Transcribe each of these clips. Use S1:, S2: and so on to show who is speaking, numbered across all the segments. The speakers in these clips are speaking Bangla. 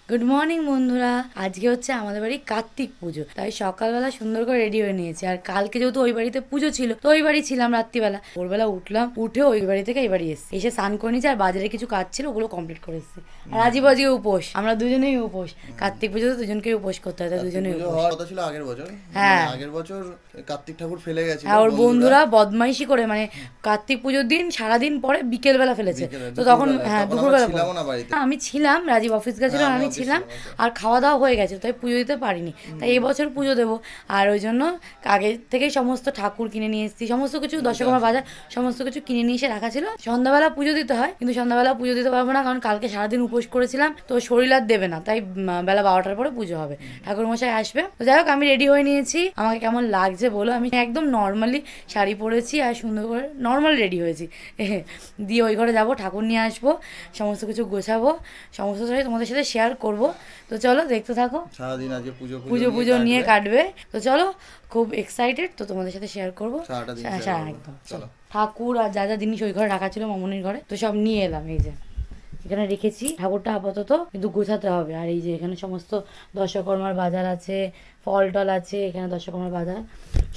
S1: গুড মর্নিং বন্ধুরা। আজকে হচ্ছে আমাদের বাড়ি কার্তিক পুজো, তাই সকালবেলা সুন্দর করে রেডি হয়ে নিয়েছি। আর কালকে যেহেতু ওই বাড়িতে পুজো ছিল, তো ওই বাড়ি ছিলাম রাত্রিবেলা। ভোরবেলা উঠলাম, উঠে ওই বাড়ি থেকে এই বাড়ি এসে স্নান করে নিয়েছি। আর বাজারে কিছু কাজ ছিল, ওগুলো কমপ্লিট করে এসেছি। আর আজই বাজিয়ে উপোস, আমরা দুজনেই উপোস। কার্তিক পুজোতে দুজনকেই উপোস করতে হয়, দুজনেই উপোস।
S2: কথা ছিল আগের বছর,
S1: হ্যাঁ
S2: আগের বছর কার্তিক ঠাকুর ফেলে গেছে।
S1: হ্যাঁ, ওর বন্ধুরা বদমাইশি করে, মানে কার্তিক পুজোর দিন সারাদিন পরে বিকেল বেলা ফেলেছে। তো তখন দুপুরবেলা আমি ছিলাম, রাজীব অফিস গেছিলাম, আমি ছিলাম। আর খাওয়া দাওয়া হয়ে গেছে, তাই পুজো দিতে পারিনি। তাই এবছর পুজো দেবো। আর ওই জন্য আগে থেকেই সমস্ত ঠাকুর কিনে নিয়ে এসেছি, সমস্ত কিছু দশকর্মার বাজার সমস্ত কিছু কিনে নিয়ে এসে রাখা ছিল। সন্ধ্যাবেলা পুজো দিতে হয়, কিন্তু সন্ধ্যাবেলা পুজো দিতে পারবো না, কারণ কালকে সারাদিন উপোস করেছিলাম, তো শরীর আর দেবে না। তাই বেলা 12টার পরে পুজো হবে, ঠাকুর মশাই আসবে। তো যাই হোক, আমি রেডি হয়ে নিয়েছি। আমাকে কেমন লাগছে বলো? আমি একদম নর্মালি শাড়ি পরেছি আর সুন্দর করে নর্মাল রেডি হয়েছি। দিয়ে ওই ঘরে যাবো, ঠাকুর নিয়ে আসবো, সমস্ত কিছু গোছাবো, সমস্ত কিছু তোমাদের সাথে শেয়ার করব। তো চলো দেখতে থাকো।
S2: সারাদিন আজকে
S1: পুজো নিয়ে কাটবে। তো চলো, খুব এক্সাইটেড। তো তোমাদের সাথে শেয়ার করবো একদম। চলো, ঠাকুর আর যা যা জিনিস ওই ঘরে রাখা ছিল মামুনির ঘরে, তো সব নিয়ে এলাম। এই যে এখানে রেখেছি ঠাকুরটা আপাতত, কিন্তু গোছাতে হবে। আর এই যে এখানে সমস্ত দশকর্মার বাজার আছে, ফল টল আছে, এখানে দশকর্মার বাজার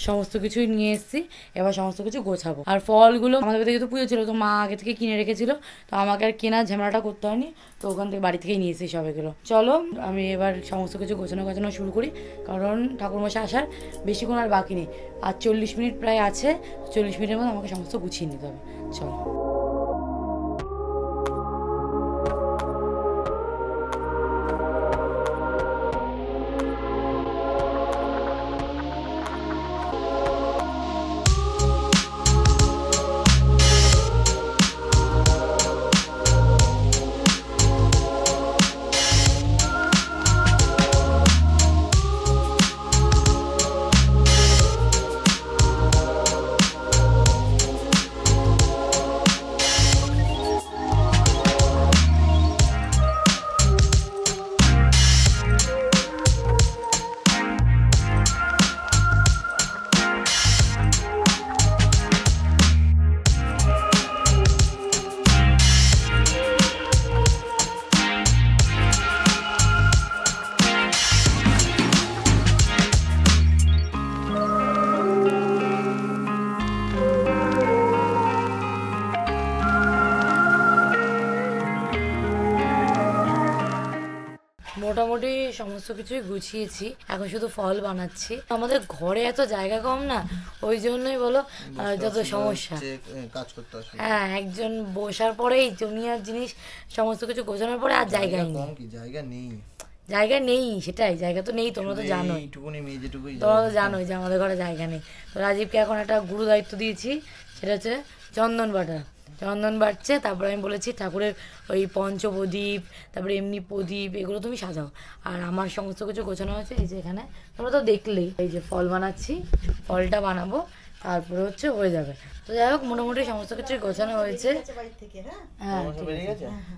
S1: সমস্ত কিছুই নিয়ে এসেছি। এবার সমস্ত কিছু গোছাবো। আর ফলগুলো আমাদের বাড়িতে যেহেতু পুজো ছিল, তো মা আগে থেকে কিনে রেখেছিল, তো আমাকে আর কেনার ঝামেলাটা করতে হয়নি। তো ওখান থেকে বাড়ি থেকেই নিয়ে এসেছি সব এগুলো। চলো, আমি এবার সমস্ত কিছু গোছানো শুরু করি, কারণ ঠাকুরমশাই আসার বেশিক্ষণ আর বাকি নেই। আর 40 মিনিট প্রায় আছে, 40 মিনিটের মধ্যে আমাকে সমস্ত গুছিয়ে নিতে হবে। চলো। মোটামুটি সমস্ত কিছুই গুছিয়েছি, এখন শুধু ফল বানাচ্ছি। আমাদের ঘরে এত জায়গা কম না, ওই জন্যই বলো যত সমস্যা। হ্যাঁ, একজন বসার পরেই দুনিয়ার জিনিস সমস্ত কিছু গোছানোর পরে আর জায়গা নেই। সেটাই, জায়গা তো নেই, তোমরা তো জানোই। তোমরা তো জানোই যে আমাদের ঘরে জায়গা নেই। তো রাজীবকে এখন একটা গুরু দায়িত্ব দিয়েছি, সেটা হচ্ছে চন্দন বাটছে। তারপরে আমি বলেছি ঠাকুরের ওই পঞ্চপ্রদীপ, তারপরে এমনি প্রদীপ, এগুলো তুমি সাজাও। আর আমার সমস্ত কিছু গোছানো হয়েছে। এই যে এখানে তোমরা তো দেখলেই, এই যে ফল বানাচ্ছি, ফলটা বানাবো, তারপরে হচ্ছে হয়ে যাবে। তো যাই হোক, মোটামুটি সমস্ত কিছু গোছানো হয়েছে। হ্যাঁ,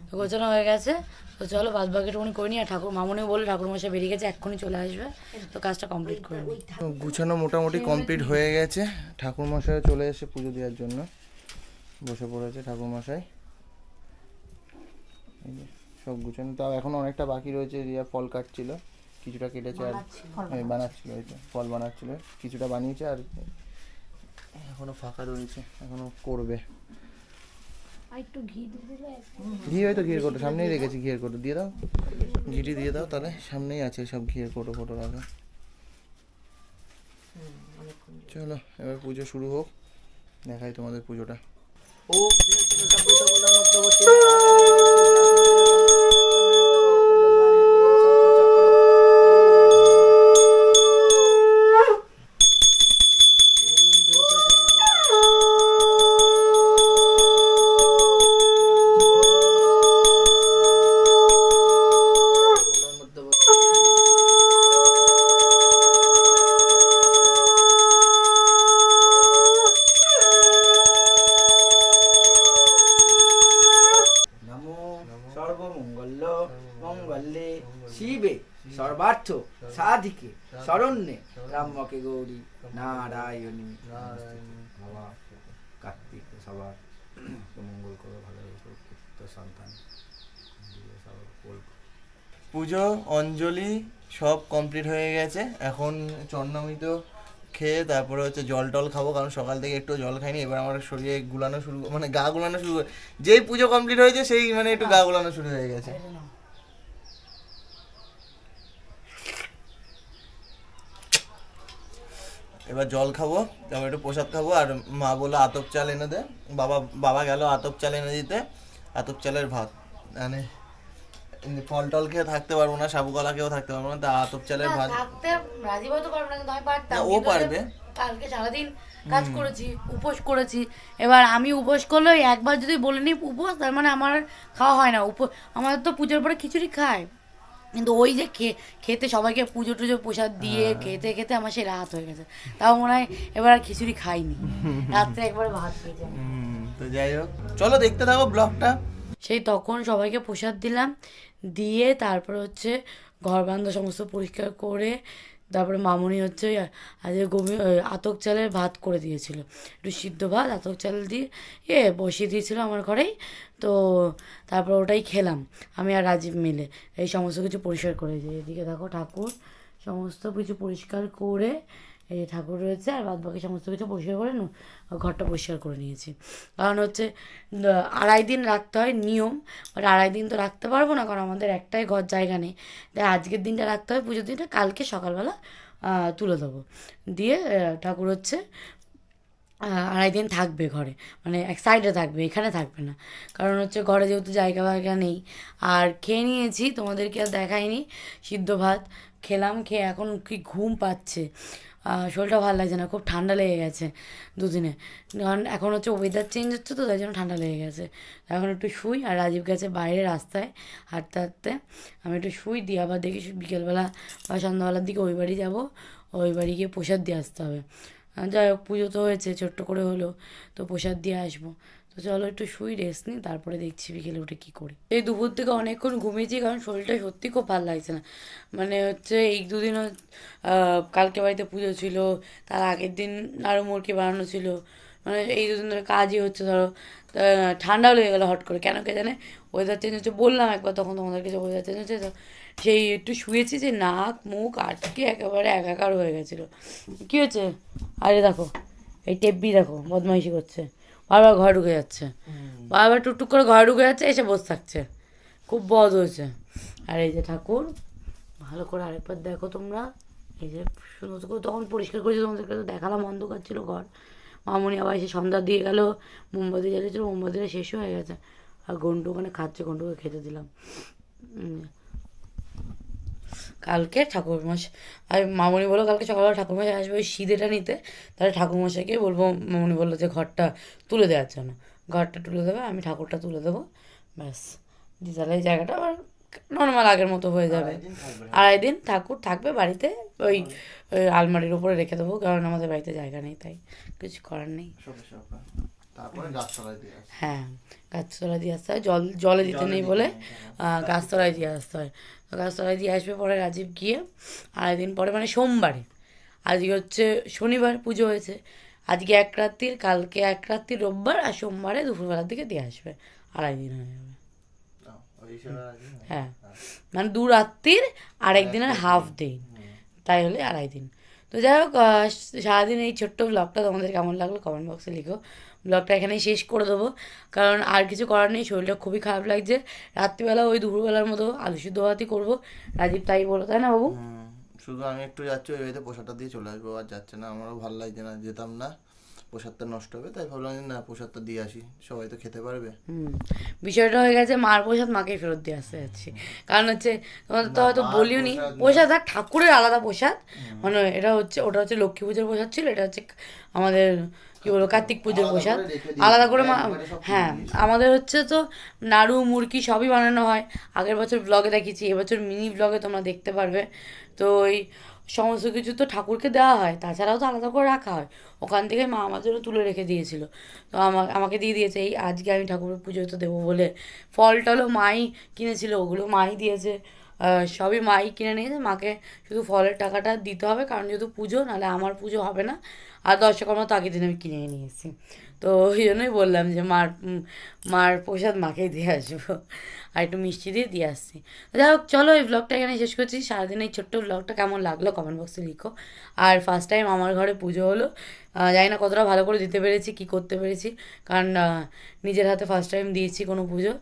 S1: তো গোছানো হয়ে গেছে। তো চলো, বাদ বাকিটুকুনি করে নি। আর মামুনি বলে ঠাকুর মশাই বেরিয়ে গেছে, এক্ষুনি চলে আসবে, তো কাজটা কমপ্লিট করে নিই।
S2: গুছানো মোটামুটি কমপ্লিট হয়ে গেছে। ঠাকুর মশাই চলে এসে পুজো দেওয়ার জন্য বসে পড়েছে ঠাকুর মশাই। সব গুছানো, তাও এখন অনেকটা বাকি রয়েছে। রিয়া ফল কাটছিল, কিছুটা কেটেছে, আর বানাচ্ছিল, এই তো ফল বানাচ্ছিল, কিছুটা বানিয়েছে, আর এখনো ফাঁকা রয়েছে, এখনো করবে। ঘি হয়তো ঘিয়ের কোটো সামনেই রেখেছি, ঘিয়ের কোটো দিয়ে দাও, ঘিটি দিয়ে দাও, তাহলে সামনেই আছে সব ঘিয়ের কোটো রাখা। চলো, এবার পুজো শুরু হোক, দেখাই তোমাদের পুজোটা।
S3: মঙ্গলে শিবে সর্বার্থ সাধিকে শরণ্যে ত্র্যম্বকে গৌরী নারায়ণী বাবা কার্তিক সবার মঙ্গল করো, ভালো পুত্র সন্তান
S2: পুজো অঞ্জলি সব কমপ্লিট হয়ে গেছে। এখন চন্নামৃত খেয়ে তারপরে হচ্ছে জল টল খাবো, কারণ সকাল থেকে একটু জল খাইনি। এবার আমার শরীরে গুলানো শুরু, মানে গা গুলানো শুরু, যেই পুজো কমপ্লিট হয়েছে সেই মানে একটু গা গুলানো শুরু হয়ে গেছে। এবার জল খাবো, তারপর একটু প্রসাদ খাবো। আর মা বললো আতপ চাল এনে দে, বাবা গেল আতপ চাল এনে দিতে। আতপ চালের ভাত, মানে ফল টল খেয়ে থাকতে পারবো না, সাবু কলা খেয়েও থাকতে পারবো না, তা আতপ চালের ভাত।
S1: রাজীব তো পারবে না, কিন্তু আমি পারতাম।
S2: ও পারবে।
S1: কালকে সারাদিন কাজ করেছি, উপোস করেছি। এবার আমি উপোস করলে একবার যদি বলে নিই উপোস, তার মানে আমার খাওয়া হয় না। আমাদের তো পুজোর পরে খিচুড়ি খায়, কিন্তু ওই যে খেতে সবাইকে পুজো টুজো প্রসাদ দিয়ে খেতে খেতে আমার সেই রাত হয়ে গেছে। তাও মনে হয় এবার আর খিচুড়ি খাইনি, রাত্রে একবার ভাত খেয়েছি।
S2: তো যাই হোক, চলো দেখতে থাকো ব্লগটা।
S1: সেই তখন সবাইকে প্রসাদ দিলাম, দিয়ে তারপর হচ্ছে ঘর বান্ধব সমস্ত পরিষ্কার করে তারপরে মামুনি হচ্ছে আজকে আতক চালের ভাত করে দিয়েছিল, একটু সিদ্ধ ভাত আতক চাল দিয়ে বসিয়ে দিয়েছিল আমার ঘরেই। তো তারপর ওটাই খেলাম আমি আর রাজীব মিলে। এই সমস্ত কিছু পরিষ্কার করে যে এদিকে দেখো ঠাকুর সমস্ত কিছু পরিষ্কার করে, এই যে ঠাকুর রয়েছে, আর বাদ বাকি সমস্ত কিছু পরিষ্কার করে ঘরটা পরিষ্কার করে নিয়েছি। কারণ হচ্ছে 2.5 দিন রাখতে হয় নিয়ম, বাট 2.5 দিন তো রাখতে পারবো না, কারণ আমাদের একটাই ঘর জায়গা নেই। তাই আজকের দিনটা রাখতে হয়, পুজোর দিনটা কালকে সকালবেলা তুলে দেবো। দিয়ে ঠাকুর হচ্ছে 2.5 দিন থাকবে ঘরে, মানে এক সাইডে থাকবে, এখানে থাকবে না। কারণ হচ্ছে ঘরে যেহেতু জায়গা ফায়গা নেই। আর খেয়ে নিয়েছি, তোমাদেরকে আর দেখাইনি, সিদ্ধ ভাত খেলাম। খেয়ে এখন কি ঘুম পাচ্ছে, শরীরটা ভালো লাগছে না, খুব ঠান্ডা লেগে গেছে দুদিনে। কারণ এখন হচ্ছে ওয়েদার চেঞ্জ হচ্ছে, তো তাই জন্য ঠান্ডা লেগে গেছে। এখন একটু শুই, আর রাজীব গেছে বাইরে রাস্তায় হাঁটতে হাঁটতে। আমি একটু শুই, দিয়ে আবার দেখি বিকেলবেলা বা সন্ধ্যাবেলার দিকে ওই বাড়ি যাবো, ওই বাড়ি গিয়ে প্রসাদ দিয়ে আসতে হবে। যাই হোক, পুজো তো হয়েছে ছোট্ট করে হলো, তো প্রসাদ দিয়ে আসবো। তো চলো একটু শুই, রেস্ট নিই, তারপরে দেখছি বিকেলে উঠে কী করি। এই দুপুর থেকে অনেকক্ষণ ঘুমিয়েছি, কারণ শরীরটা সত্যি খুব ভালো লাগছে না। মানে হচ্ছে এই দুদিন কালকে বাড়িতে পুজো ছিল, তার আগের দিন আরও মুরগি বানানো ছিল, মানে এই দুদিন ধরে কাজই হচ্ছে। ধরো ঠান্ডাও লেগে গেলো হট করে, কেন কে জানে, ওয়েদার চেঞ্জ হচ্ছে। বললাম একবার তখন তোমাদেরকে যে ওয়েদার চেঞ্জ হচ্ছে, তো সেই একটু শুয়েছি যে নাক মুখ আটকে একেবারে একাকার হয়ে গেছিলো। কী হয়েছে? আরে দেখো এই টেব্বি দেখো বদমাইশি করছে, বারবার ঘরে ঢুকে যাচ্ছে, বারবার টুকটুক করে ঘরে ঢুকে যাচ্ছে, এসে বসে থাকছে, খুব বদ হয়েছে। আর এই যে ঠাকুর ভালো করে আরেকবার দেখো তোমরা, এই যে সুন্দর করে তখন পরিষ্কার করেছি, তোমাদেরকে তো দেখালাম, অন্ধকার ছিল ঘর। মামুনি আবার এসে সন্ধ্যা দিয়ে গেল, মোমবাতি জ্বালিয়েছিল, মোমবাতিটা শেষ হয়ে গেছে। আর গন্টু ওখানে খাচ্ছে, গন্টুকে খেতে দিলাম। কালকে ঠাকুরমশাই, আর মামুনি বললো কালকে সকালবেলা ঠাকুরমশাই আসবে ওই সিঁদেটা নিতে, তাহলে ঠাকুরমশাইকে বলবো। মামুনি বললো যে ঘরটা তুলে দেওয়ার জন্য, ঘরটা তুলে দেবে, আমি ঠাকুরটা তুলে দেবো, ব্যাস। দিয়ে তাহলে এই জায়গাটা আবার নর্মাল আগের মতো হয়ে যাবে। 2.5 দিন ঠাকুর থাকবে বাড়িতে, ওই আলমারির উপরে রেখে দেবো, কারণ আমাদের বাড়িতে জায়গা নেই, তাই কিছু করার নেই। হ্যাঁ, গাছতলায় দিয়ে আসতে হয়, জলে দিতে নেই বলে গাছতলায় দিয়ে আসতে হয়। তো গাছতলায় দিয়ে আসবে, পরে রাজীব গিয়ে 2.5 দিন পরে, মানে সোমবারে, আজকে হচ্ছে শনিবার পুজো হয়েছে, আজকে 1 রাত্রির, কালকে 1 রাত্রির রোববার, আর সোমবারে দুপুরবেলার দিকে দিয়ে আসবে, 2.5 দিন হয়ে যাবে। হ্যাঁ, মানে 2 রাত্রির আর 1 দিনের হাফ দিন, তাই হলে 2.5 দিন। তো যাই হোক, সারাদিন এই ছোট্ট ব্লগটা তোমাদের কেমন লাগলো কমেন্ট বক্সে লিখো। ব্লগটা এখানেই শেষ করে দেবো, কারণ আর কিছু করার নেই, শরীরটা খুবই খারাপ লাগছে। রাত্রিবেলা ওই দুপুরবেলার মতো আলু সিদ্ধ ভাতই করবো, রাজীব তাই বলো, তাই না বাবু?
S2: শুধু আমি একটু যাচ্ছি ওই বাড়িতে, প্রসাদটা দিয়ে চলে আসবো, আর যাচ্ছে না, আমারও ভালো লাগছে না, যেতাম না, প্রসাদটা নষ্ট হবে, তাই ভাবলাম না প্রসাদটা দিয়ে আসি, সবাই তো খেতে পারবে।
S1: বিষয়টা হয়ে গেছে মার প্রসাদ মাকে ফেরত দিয়ে আসতে যাচ্ছি, কারণ হচ্ছে তোমাদের তো হয়তো বলিও নি, প্রসাদ আর ঠাকুরের আলাদা প্রসাদ, মানে এটা হচ্ছে, ওটা হচ্ছে লক্ষ্মী পুজোর প্রসাদ ছিল, এটা হচ্ছে আমাদের কি বলবো কার্তিক পুজোর প্রসাদ, আলাদা করে হ্যাঁ, আমাদের হচ্ছে তো নাড়ু মুরকি সবই বানানো হয়, আগের বছর ব্লগে দেখিয়েছি, এবছর মিনি ব্লগে তোমরা দেখতে পারবে। তো ওই সমস্ত কিছু তো ঠাকুরকে দেওয়া হয়, তাছাড়াও তো আলাদা করে রাখা হয়, ওখান থেকে মা আমার জন্য তুলে রেখে দিয়েছিল, তো আমাকে দিয়ে দিয়েছে। এই আজকে আমি ঠাকুরের পুজো তো দেবো বলে ফল টলও মাই কিনেছিল, ওগুলো মাই দিয়েছে, সবই মাই কিনে নিয়েছে, মাকে শুধু ফলের টাকাটা দিতে হবে, কারণ যেহেতু পুজো, নাহলে আমার পুজো হবে না। আর 10 টাকার মতো আগের দিন আমি কিনে নিয়ে এসেছি, তো ওই জন্যই বললাম যে মার প্রসাদ মাকেই দিয়ে আসবো, আর একটু মিষ্টি দিয়ে আসছি। যাই হোক, চলো এই ব্লগটা এখানে শেষ করছি। সারাদিন এই ছোট্ট ব্লগটা কেমন লাগলো কমেন্ট বক্সে লিখো। আর ফার্স্ট টাইম আমার ঘরে পুজো হলো, জানি না কতটা ভালো করে দিতে পেরেছি, কি করতে পেরেছি, কারণ নিজের হাতে ফার্স্ট টাইম দিয়েছি কোনো পুজো।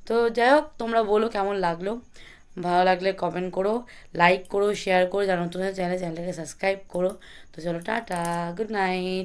S1: তো যাই হোক, তোমরা বলো কেমন লাগলো। ভালো লাগলে কমেন্ট করো, লাইক করো, শেয়ার করো, যারা নতুন চ্যানেলটাকে সাবস্ক্রাইব করো। তো চলো, টাটা, গুড নাইট।